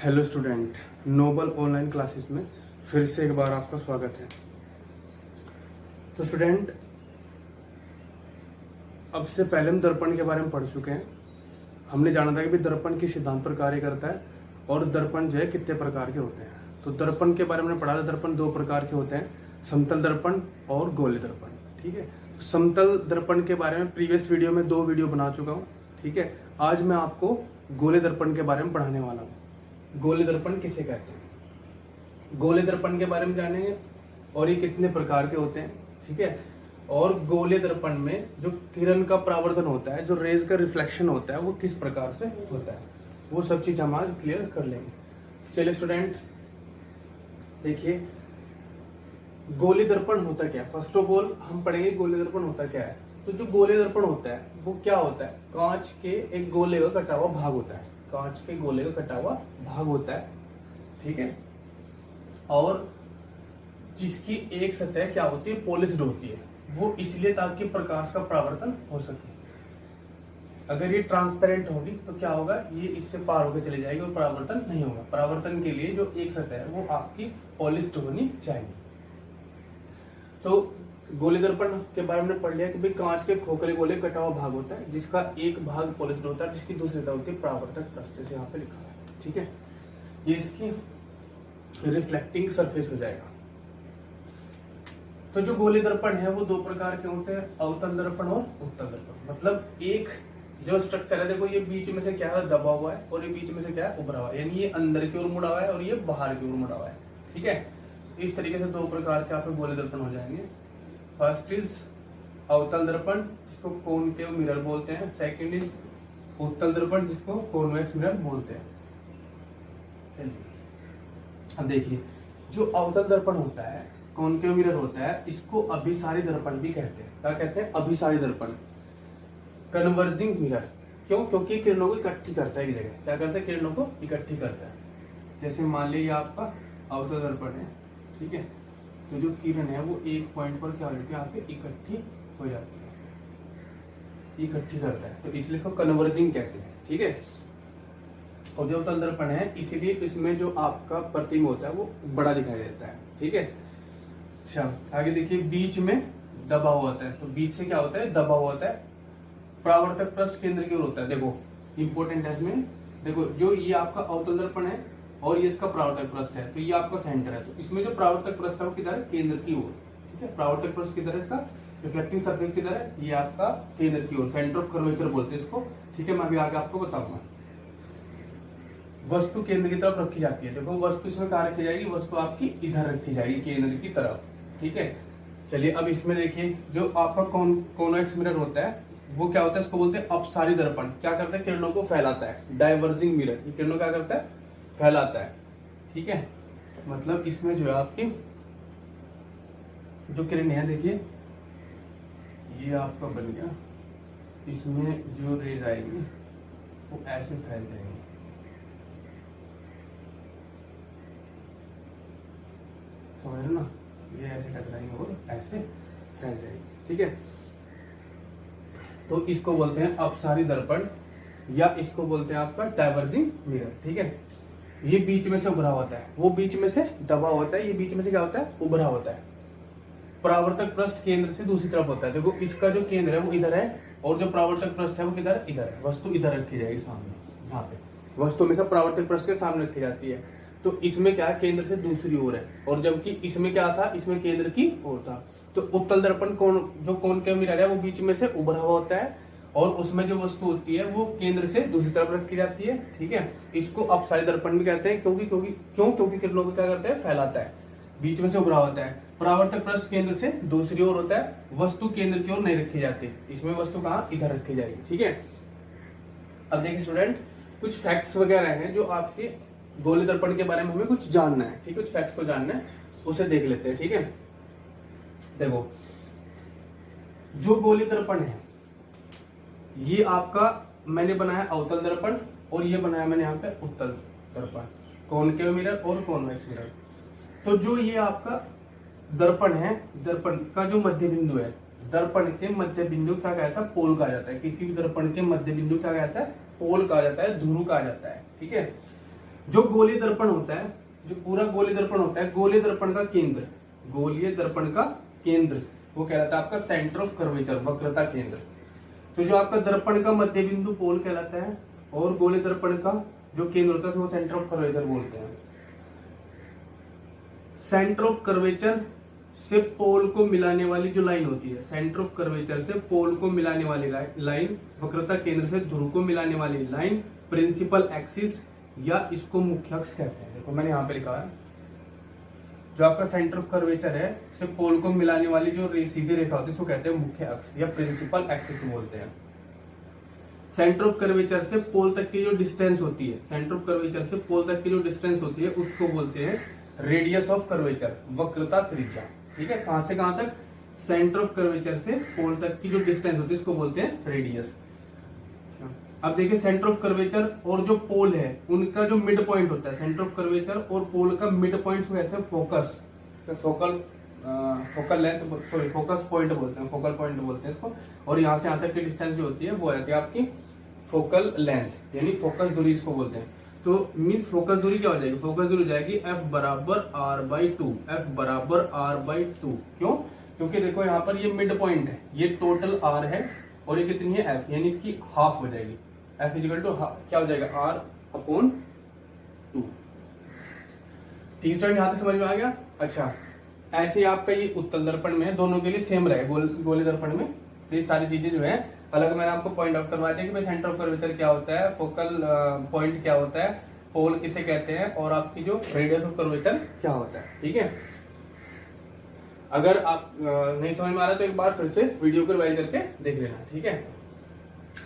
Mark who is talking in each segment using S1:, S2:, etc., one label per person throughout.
S1: Hello student, noble online classes में फिर से एक बार आपका स्वागत है। तो स्टूडेंट, अब से पहले हम दर्पण के बारे में पढ़ चुके हैं। हमने जाना था कि भाई दर्पण किस सिद्धांत पर कार्य करता है और दर्पण जो है कितने प्रकार के होते हैं। तो दर्पण के बारे में पढ़ा था। दर्पण दो प्रकार के होते हैं, समतल दर्पण और गोले दर्पण। ठीक है, समतल दर्पण के बारे में प्रीवियस वीडियो में 2 वीडियो बना चुका हूँ। ठीक है, आज मैं आपको गोले दर्पण के बारे में पढ़ाने वाला हूँ। गोले दर्पण किसे कहते हैं, गोले दर्पण के बारे में जानेंगे और ये कितने प्रकार के होते हैं। ठीक है, और गोले दर्पण में जो किरण का परावर्तन होता है, जो रेज का रिफ्लेक्शन होता है, वो किस प्रकार से होता है, वो सब चीज हम आज क्लियर कर लेंगे। चलिए स्टूडेंट, देखिए गोले दर्पण होता क्या है। फर्स्ट ऑफ ऑल हम पढ़ेंगे गोले दर्पण होता क्या है। तो जो गोले दर्पण होता है वो क्या होता है, कांच के एक गोले का कटा हुआ भाग होता है। कांच के गोले का कटा हुआ भाग होता है। ठीक है, और जिसकी एक सतह क्या होती है, पॉलिश्ड होती है। वो इसलिए ताकि प्रकाश का परावर्तन हो सके। अगर ये ट्रांसपेरेंट होगी तो क्या होगा, ये इससे पार होकर चली जाएगी और परावर्तन नहीं होगा। परावर्तन के लिए जो एक सतह है वो आपकी पॉलिश्ड होनी चाहिए। तो गोले दर्पण के बारे में पढ़ लिया कि भाई कांच के खोखले गोले कटा हुआ भाग होता है, जिसका एक भाग पॉलिश्ड होता है, जिसकी दूसरी सतह होती है परावर्तक पृष्ठ, जैसे यहाँ पे लिखा है। ठीक है, ये इसकी रिफ्लेक्टिंग सरफेस हो जाएगा। तो जो गोले दर्पण है वो 2 प्रकार के होते हैं, अवतल दर्पण और उत्तल दर्पण। मतलब एक जो स्ट्रक्चर है, देखो ये बीच में से क्या है, दबा हुआ है, और ये बीच में से क्या है, उभरा हुआ है। यानी ये अंदर की ओर मुड़ा हुआ है और ये बाहर की ओर मुड़ा हुआ है। ठीक है, इस तरीके से 2 प्रकार के आपके गोले दर्पण हो जाएंगे। फर्स्ट इज अवतल दर्पण, जिसको कॉनकेव मिरर बोलते हैं। सेकंड इज उत्तल दर्पण, जिसको कॉन्वेक्स मिरर बोलते हैं। चलिए अब देखिए, जो अवतल दर्पण होता है, कॉनकेव मिरर होता है, इसको अभिसारी दर्पण भी कहते हैं। क्या कहते हैं, अभिसारी दर्पण, कन्वर्जिंग मिरर। क्यों, क्योंकि किरणों को इकट्ठी करता है एक जगह। क्या करता है, किरणों को इकट्ठी करता है। जैसे मान लीजिए आपका अवतल दर्पण है, ठीक है, तो जो किरण है वो एक पॉइंट पर क्या हो जाती है, आके इकट्ठी हो जाती है, इकट्ठी करता है, तो इसलिए इसको कन्वर्जिंग कहते हैं। ठीक है, और जो अवतल दर्पण है इसीलिए इसमें जो आपका प्रतिबिंब होता है वो बड़ा दिखाई देता है। ठीक है, अच्छा आगे देखिए, बीच में दबा हुआ होता है। तो बीच से क्या होता है, दबा हुआ होता है, परावर्तक पृष्ठ केंद्र की ओर होता है। देखो इंपोर्टेंट है इसमें, देखो जो ये आपका अवतल दर्पण है और ये इसका परावर्तक पृष्ठ है, तो ये आपका सेंटर है। तो इसमें जो परावर्तक पृष्ठ है वो किधर है, केंद्र की ओर। ठीक है, परावर्तक पृष्ठ किधर है, इसका रिफ्लेक्टिंग सरफेस किधर है, ये आपका केंद्र की ओर, सेंटर ऑफ कर्वेचर बोलते हैं इसको। ठीक है, मैं अभी आगे आपको बताऊंगा। वस्तु केंद्र की तरफ रखी जाती है। देखो वस्तु इसमें कहाँ रखी जाएगी, वस्तु आपकी इधर रखी जाएगी, केंद्र की तरफ। ठीक है, चलिए अब इसमें देखिए, जो आपका कॉन्वेक्स मिरर होता है वो क्या होता है, इसको बोलते हैं अपसारी दर्पण। क्या करता है, किरणों को फैलाता है। डाइवर्जिंग मिरर, ये किरणों क्या करता है, फैलाता है। ठीक है, मतलब इसमें जो है आपकी जो किरण है, देखिए ये आपका बन गया, इसमें जो रेज आएगी वो ऐसे फैल जाएंगी। समझ लो ना, ये ऐसे टकराएंगे और ऐसे फैल जाएंगे। ठीक है, तो इसको बोलते हैं अपसारी दर्पण, या इसको बोलते हैं आपका डाइवर्जिंग मिरर। ठीक है, ये बीच में से उभरा होता है, वो बीच में से दबा होता है, ये बीच में से क्या होता है, उभरा होता है। परावर्तक पृष्ठ केंद्र से दूसरी तरफ होता है। देखो इसका जो केंद्र है वो इधर है, और जो परावर्तक पृष्ठ है वो किधर, इधर है। वस्तु इधर रखी जाएगी सामने, यहाँ पे वस्तु हमेशा परावर्तक पृष्ठ के सामने रखी जाती है। तो इसमें क्या है, केंद्र से दूसरी ओर है, और जबकि इसमें क्या था, इसमें केंद्र की ओर था। तो उत्तल दर्पण जो कॉनकेव मिरर है वो बीच में से उभरा हुआ होता है, और उसमें जो वस्तु होती है वो केंद्र से दूसरी तरफ रखी जाती है। ठीक है, इसको अपसारी दर्पण भी कहते हैं। क्योंकि किरणों को क्या करता है, फैलाता है, बीच में से उभरा होता है। परावर्तक पृष्ठ केंद्र से दूसरी ओर होता है, वस्तु केंद्र की ओर नहीं रखी जाती। इसमें वस्तु कहाँ, इधर रखी जाएगी। ठीक है, अब देखिए स्टूडेंट, कुछ फैक्ट्स वगैरह हैं जो आपके गोले दर्पण के बारे में हमें कुछ जानना है। ठीक है, कुछ फैक्ट्स को जानना है, उसे देख लेते हैं। ठीक है, देखो जो गोले दर्पण है ये आपका मैंने बनाया अवतल दर्पण, और ये बनाया मैंने यहाँ पे उत्तल दर्पण, कॉनकेव मिरर और कॉन्वेक्स मिरर। तो जो ये आपका दर्पण है, दर्पण का जो मध्य बिंदु है, दर्पण के मध्य बिंदु क्या कहता है, पोल कहा जाता है। किसी भी दर्पण के मध्य बिंदु क्या कहता है, पोल कहा जाता है, ध्रुव कहा जाता है। ठीक है, जो गोलीय दर्पण होता है, जो पूरा गोलीय दर्पण होता है, गोलीय दर्पण का केंद्र, गोलीय दर्पण का केंद्र वो कहलाता है आपका सेंटर ऑफ कर्वेचर, वक्रता केंद्र। तो जो आपका दर्पण का मध्य बिंदु पोल कहलाता है और गोलीय दर्पण का जो केंद्र होता है वो सेंटर ऑफ कर्वेचर बोलते हैं। सेंटर ऑफ कर्वेचर से पोल को मिलाने वाली जो लाइन होती है, सेंटर ऑफ कर्वेचर से पोल को मिलाने वाली लाइन, वक्रता केंद्र से ध्रुव को मिलाने वाली लाइन प्रिंसिपल एक्सिस या इसको मुख्य अक्ष कहते हैं। देखो मैंने यहाँ पे लिखा है, जो आपका सेंटर ऑफ कर्वेचर है से पोल को मिलाने वाली जो सीधी रेखा होती है उसको कहते हैं मुख्य अक्ष या प्रिंसिपल एक्सिस बोलते हैं। सेंटर ऑफ कर्वेचर से पोल तक की जो डिस्टेंस होती है, सेंटर ऑफ कर्वेचर से पोल तक की जो डिस्टेंस होती है उसको बोलते हैं रेडियस ऑफ कर्वेचर, वक्रता त्रिज्या। ठीक है, कहां से कहां तक? सेंटर ऑफ कर्वेचर से पोल तक की जो डिस्टेंस होती है उसको बोलते हैं रेडियस। अब देखिए सेंटर ऑफ कर्वेचर और जो पोल है उनका जो मिड पॉइंट होता है, सेंटर ऑफ कर्वेचर और पोल का मिड पॉइंट कहते हैं focus, focal length, sorry focus point बोलते हैं, फोकल पॉइंट बोलते हैं इसको। और यहां से यहां तक की डिस्टेंस जो होती है वो आती है आपकी फोकल लेंथ, यानी फोकस दूरी इसको बोलते हैं। तो मीन्स फोकस दूरी क्या हो जाएगी? फोकस दूरी हो जाएगी F बराबर R/2, F बराबर R/2। क्यों? क्योंकि देखो यहाँ पर ये मिड पॉइंट है, ये टोटल R है और ये कितनी है F, यानी इसकी हाफ हो जाएगी। F इजिकल टू क्या हो जाएगा? R/2। तीसरा यहां तक समझ में आ गया? अच्छा, ऐसे आपका ये उत्तल दर्पण में दोनों के लिए सेम रहे, गोलीय दर्पण में ये सारी चीजें जो है अलग मैंने आपको पॉइंट आउट करवा दिया कि भाई सेंटर ऑफ कर्वेचर क्या होता है, फोकल पॉइंट क्या होता है, पोल किसे कहते हैं और आपकी जो रेडियस ऑफ कर्वेचर क्या होता है। ठीक है, अगर आप नहीं समझ में आ रहा तो एक बार फिर से वीडियो को रिवाइज करके देख लेना। ठीक है,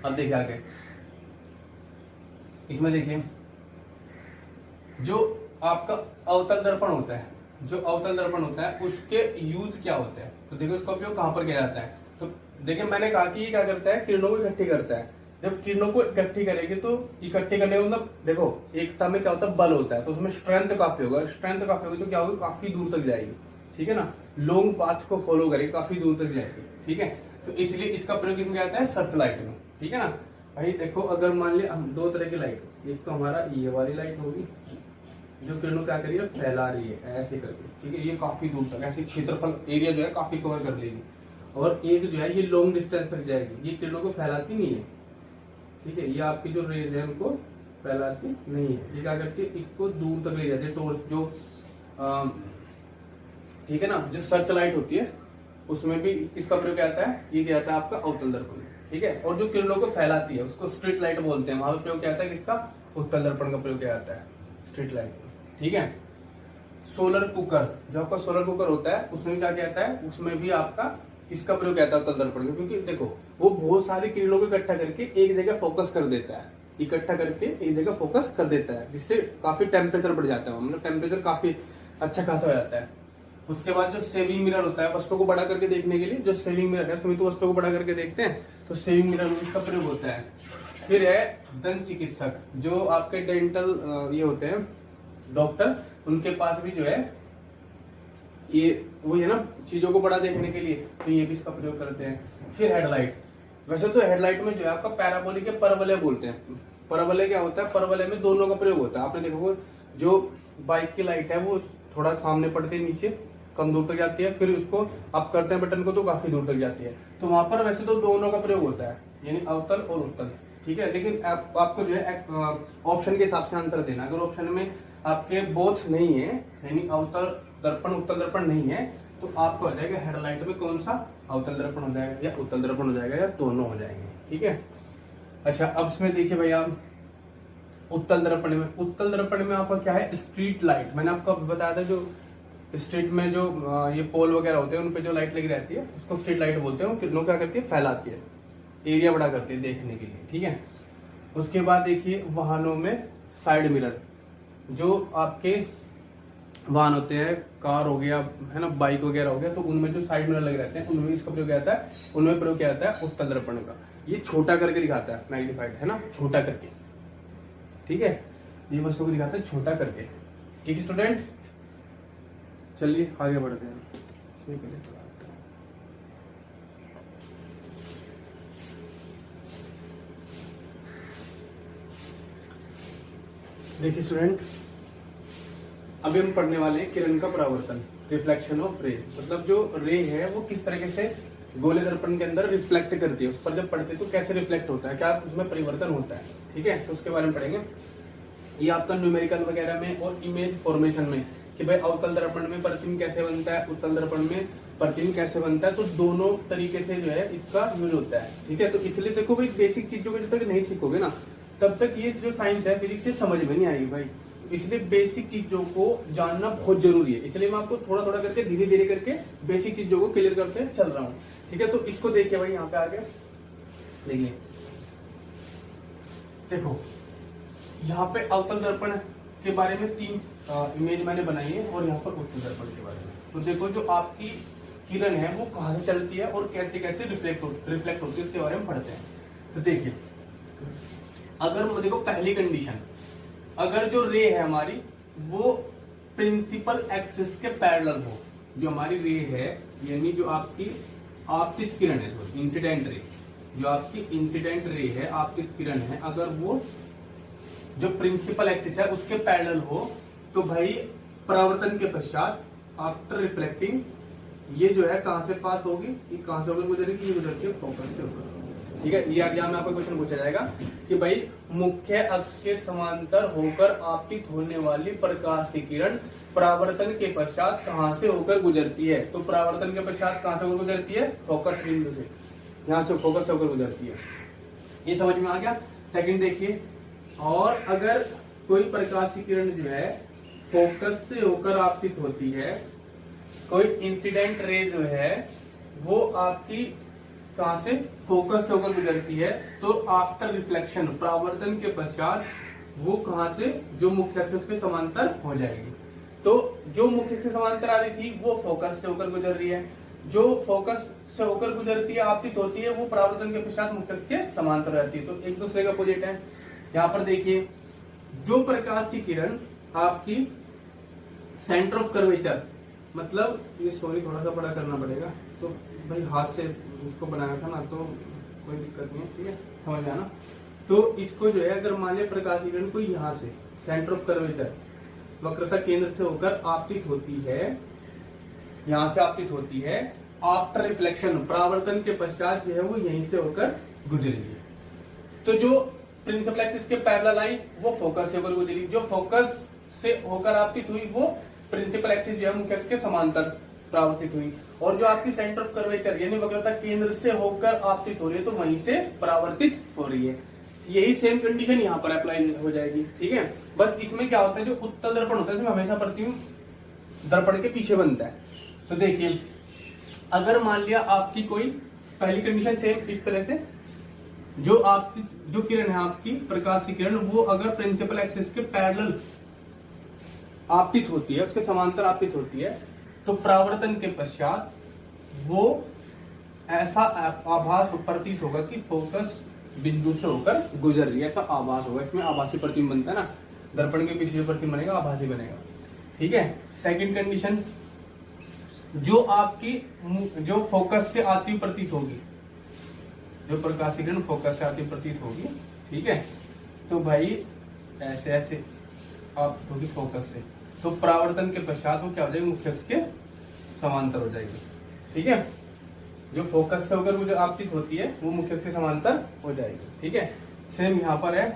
S1: अब देखिए आगे इसमें देखिए जो आपका अवतल दर्पण होता है, जो अवतल दर्पण होता है उसके यूज क्या होते हैं। तो देखो इसका उपयोग कहां पर किया जाता है। तो देखिए मैंने कहा कि ये क्या करता है, किरणों को इकट्ठी करता है। जब किरणों को इकट्ठी करेगी तो इकट्ठी करने का मतलब देखो एकता में क्या होता है, बल होता है, तो उसमें स्ट्रेंथ काफी होगा, स्ट्रेंथ काफी होगी तो क्या होगी, काफी दूर तक जाएगी। ठीक है ना, लॉन्ग पाथ को फॉलो करेगी, काफी दूर तक जाएगी। ठीक है, तो इसलिए इसका प्रयोग इसमें क्या आता है, सर्च लाइट में। ठीक है ना भाई, देखो अगर मान लिया हम दो तरह की लाइट, एक तो हमारा ये वाली लाइट होगी जो किरणों क्या करिए फैला रही है ऐसे करके। ठीक है, ये काफी दूर तक ऐसे क्षेत्रफल एरिया जो है काफी कवर कर लेगी। और एक जो है ये लॉन्ग डिस्टेंस तक जाएगी, ये किरणों को फैलाती नहीं है। ठीक है, ये आपकी जो रेज है उनको फैलाती नहीं है, ये क्या करती है, इसको दूर तक ले जाती है। टॉर्च जो ठीक है ना, जो सर्च लाइट होती है उसमें भी किसका प्रयोग क्या आता है, ये क्या आता है आपका अवतल दर्पण। ठीक है, और जो किरणों को फैलाती है उसको स्ट्रीट लाइट बोलते हैं, वहां पर प्रयोग क्या आता है, किसका, उत्तल दर्पण का प्रयोग क्या आता है, स्ट्रीट लाइट। ठीक है, सोलर कुकर, जो आपका सोलर कुकर होता है उसमें क्या कहता है, उसमें भी आपका इसका प्रयोग कहता है उत्तल दर्पण का, क्योंकि देखो वो बहुत सारी किरणों को इकट्ठा करके एक जगह फोकस कर देता है, इकट्ठा करके एक जगह फोकस कर देता है, जिससे काफी टेम्परेचर बढ़ जाता है, मतलब टेम्परेचर काफी अच्छा खासा हो जाता है। उसके बाद जो सेविंग मिरर होता है वस्तु को बड़ा करके देखने के लिए, जो सेविंग मिरर है उसमें तो वस्तु को बड़ा करके देखते हैं, तो सेविंग मिरर में इसका प्रयोग होता है। फिर है दंत चिकित्सक, जो आपके डेंटल ये होते हैं डॉक्टर, उनके पास भी जो है ये वो है ना चीजों को बड़ा देखने के लिए, तो ये भी इसका प्रयोग करते हैं। फिर हेडलाइट, वैसे तो हेडलाइट में जो है आपका पैराबोलिक के परवलय बोलते हैं। परवलय क्या होता है, परवलय में दोनों का प्रयोग होता है। आपने देखो जो बाइक की लाइट है वो थोड़ा सामने पड़ती है, नीचे कम दूर तक जाती है, फिर उसको आप करते हैं बटन को तो काफी दूर तक जाती है, तो वहां पर वैसे तो दोनों का प्रयोग होता है, यानी अवतल और उत्तल। ठीक है, लेकिन आपको जो है ऑप्शन के हिसाब से आंसर देना। अगर ऑप्शन में आपके बोथ नहीं है, यानी अवतल दर्पण उत्तल दर्पण नहीं है, तो आपको हो जाएगा हेडलाइट में कौन सा, अवतल दर्पण हो जाएगा या उत्तल दर्पण हो जाएगा या दोनों हो जाएंगे। ठीक है, अच्छा अब इसमें देखिए भैया उत्तल दर्पण में, उत्तल दर्पण में आपका क्या है, स्ट्रीट लाइट। मैंने आपको बताया था जो स्ट्रीट में जो ये पोल वगैरह होते हैं उनपे जो लाइट लगी रहती है उसको स्ट्रीट लाइट बोलते हैं। किरणों क्या करती है, फैलाती है, एरिया बड़ा करती है देखने के लिए। ठीक है, उसके बाद देखिए वाहनों में साइड मिरर, जो आपके वाहन होते हैं, कार हो गया है ना, बाइक वगैरह हो गया, तो उनमें जो साइड मिरर लगे रहते हैं उनमें इसका प्रयोग किया जाता है, उनमें प्रयोग किया जाता है उत्तल दर्पण का। ये छोटा करके दिखाता है, मैग्नीफाइड है ना, छोटा करके। ठीक है, ये वस्तु को दिखाता है छोटा करके। ठीक है स्टूडेंट, चलिए आगे बढ़ते हैं। देखिए स्टूडेंट, अभी हम पढ़ने वाले हैं किरण का परावर्तन, रिफ्लेक्शन ऑफ रे। मतलब जो रे है वो किस तरीके से गोले दर्पण के अंदर रिफ्लेक्ट करती है, उस पर जब पढ़ते हैं तो कैसे रिफ्लेक्ट होता है, क्या उसमें परिवर्तन होता है। ठीक है, तो उसके बारे में पढ़ेंगे। ये आपका न्यूमेरिकल वगैरह में और इमेज फॉर्मेशन में कि भाई अवतल दर्पण में प्रतिबिंब कैसे बनता है, उत्तल दर्पण में प्रतिबिंब कैसे बनता है, तो दोनों तरीके से जो है इसका यूज होता है। ठीक है, तो इसलिए देखो भाई बेसिक चीजों को जब तक नहीं सीखोगे ना तब तक ये जो साइंस है फिजिक्स से समझ में नहीं आएगी भाई। इसलिए बेसिक चीजों को जानना बहुत जरूरी है। इसलिए मैं आपको थोड़ा थोड़ा करके धीरे धीरे करके बेसिक चीजों को क्लियर करते चल रहा हूँ। ठीक है, तो इसको देखिए भाई, यहाँ पे आगे देखिए, देखो यहाँ पे अवतल दर्पण के बारे में 3 इमेज मैंने बनाई है और यहाँ पर उत्तल दर्पण के बारे में। तो देखो जो आपकी किरण है वो कहाँ से चलती है और कैसे कैसे रिफ्लेक्ट होती है उसके बारे में पढ़ते हैं। तो देखिए, अगर देखो पहली कंडीशन, अगर जो रे है हमारी वो प्रिंसिपल एक्सिस के पैरेलल हो, जो हमारी रे है यानी जो आपकी आपतित किरण है, सॉरी इंसिडेंट रे, जो आपकी इंसिडेंट रे है, आपतित किरण है, अगर वो जो प्रिंसिपल एक्सिस है उसके पैरेलल हो तो भाई परावर्तन के पश्चात आफ्टर रिफ्लेक्टिंग ये जो है कहां से पास होगी, ये कहां से होकर गुजरेगी, ये गुजरती है फोकस से होकर। ठीक है, ये यहाँ में आपको क्वेश्चन पूछा जाएगा कि भाई मुख्य अक्ष के समांतर होकर आपतित होने वाली प्रकाश की किरण परावर्तन के पश्चात कहां से होकर गुजरती है। तो परावर्तन के पश्चात कहां से होकर गुजरती है, फोकस बिंदु से, यहाँ से फोकस से होकर गुजरती है। ये समझ में आ गया। सेकंड देखिए, और अगर कोई प्रकाश की किरण जो है फोकस से होकर आपतित होती है, कोई इंसिडेंट रे जो है वो आपकी कहां से, फोकस से होकर गुजरती है, तो आफ्टर रिफ्लेक्शन परावर्तन के पश्चात वो कहां से, जो मुख्य अक्ष के समांतर हो जाएगी। तो जो मुख्य अक्ष से समांतर आ रही थी वो फोकस से होकर गुजर रही है, जो फोकस से होकर गुजरती है आपतित होती है वो परावर्तन के पश्चात मुख्य अक्ष के समांतर रहती है। तो एक दूसरे का अपोजिट है। यहाँ पर देखिए, जो प्रकाश की किरण आपकी सेंटर ऑफ कर्वेचर, मतलब ये सॉरी थोड़ा सा बड़ा करना पड़ेगा, तो भाई हाथ से इसको बनाया था ना तो कोई दिक्कत नहीं है। ठीक है, समझ में आना। तो इसको जो है अगर मान लिया प्रकाश की किरण को यहाँ से सेंटर ऑफ कर्वेचर वक्रता केंद्र से होकर आपतित होती है, यहाँ से आपतित होती है, आफ्टर रिफ्लेक्शन परावर्तन के पश्चात जो है वो यहीं से होकर गुजरेगी। तो जो प्रिंसिपल एक्सिस के पैरेलल आई वो फोकस से होकर गुजरी, जो फोकस से होकर आपतित हुई वो प्रिंसिपल एक्सिस जो है मुख्य अक्ष के समांतर परावर्तित हुई, और जो आपकी सेंटर ऑफ कर्वेचर यानी वक्रता केंद्र से होकर आपतित हो रही है तो वहीं से परावर्तित हो रही है। यही सेम कंडीशन यहाँ पर अप्लाई हो जाएगी। ठीक है, बस इसमें क्या होता है, जो उत्तल दर्पण होता है इसमें हमेशा प्रतिबिंब दर्पण के पीछे बनता है। तो देखिए, अगर मान लिया आपकी कोई पहली कंडीशन सेम इस तरह से, जो आपकी जो किरण है आपकी प्रकाश की किरण वो अगर प्रिंसिपल एक्सिस के पैरेलल आपतित होती है, उसके समांतर आपतित होती है, तो परावर्तन के पश्चात वो ऐसा आभास प्रतीत होगा कि फोकस बिंदु से होकर गुजर रही है, ऐसा आभास होगा। इसमें आभासी प्रतिबिंब बनता है ना, दर्पण के पीछे जो प्रतिबिंब बनेगा आभासी बनेगा। ठीक है, सेकंड कंडीशन, जो आपकी जो फोकस से आती हुई प्रतीत होगी, जो प्रकाश की किरण फोकस से आती प्रतीत होगी, ठीक है, तो भाई ऐसे ऐसे आपतित होगी फोकस से, तो परावर्तन के पश्चात वो क्या हो जाएगी, मुख्य अक्ष के समांतर हो जाएगी। ठीक है, जो फोकस से होकर जो आपतित होती है वो मुख्य अक्ष के समांतर हो जाएगी। ठीक है, सेम यहाँ पर है।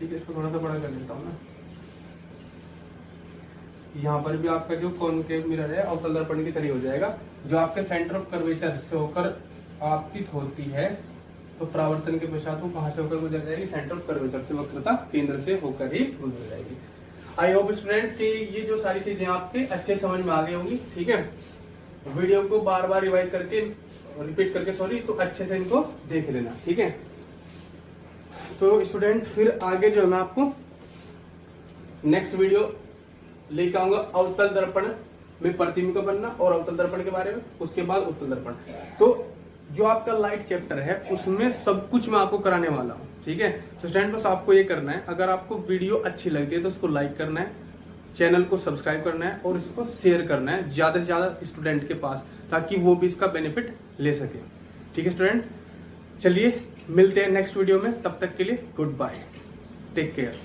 S1: ठीक है, इसको थोड़ा सा बड़ा कर देता हूँ ना। यहाँ पर भी आपका जो कॉनकेव मिरर है अवतल दर्पण की तरह हो जाएगा, जो आपके सेंटर ऑफ कर्वेचर से होकर आपतित होती है तो परावर्तन के पश्चात वो कहां से होकर गुजर जाएगी, सेंटर ऑफ कर्वेचर से, वक्रता केंद्र से होकर ही गुजर जाएगी। आई होप स्टूडेंट कि ये जो सारी चीजें आपके अच्छे समझ में आ गई होंगी। ठीक है, वीडियो को बार बार रिवाइज करके रिपीट करके तो अच्छे से इनको देख लेना। ठीक है, तो स्टूडेंट फिर आगे जो है मैं आपको नेक्स्ट वीडियो लेकर आऊंगा अवतल दर्पण में प्रतिबिंब का बनना और अवतल दर्पण के बारे में, उसके बाद उत्तल दर्पण। तो जो आपका लाइट चैप्टर है उसमें सब कुछ मैं आपको कराने वाला हूँ। ठीक है, तो स्टूडेंट बस आपको ये करना है, अगर आपको वीडियो अच्छी लगती है तो उसको लाइक करना है, चैनल को सब्सक्राइब करना है और इसको शेयर करना है ज्यादा से ज्यादा स्टूडेंट के पास, ताकि वो भी इसका बेनिफिट ले सके। ठीक है स्टूडेंट, चलिए मिलते हैं नेक्स्ट वीडियो में, तब तक के लिए गुड बाय, टेक केयर।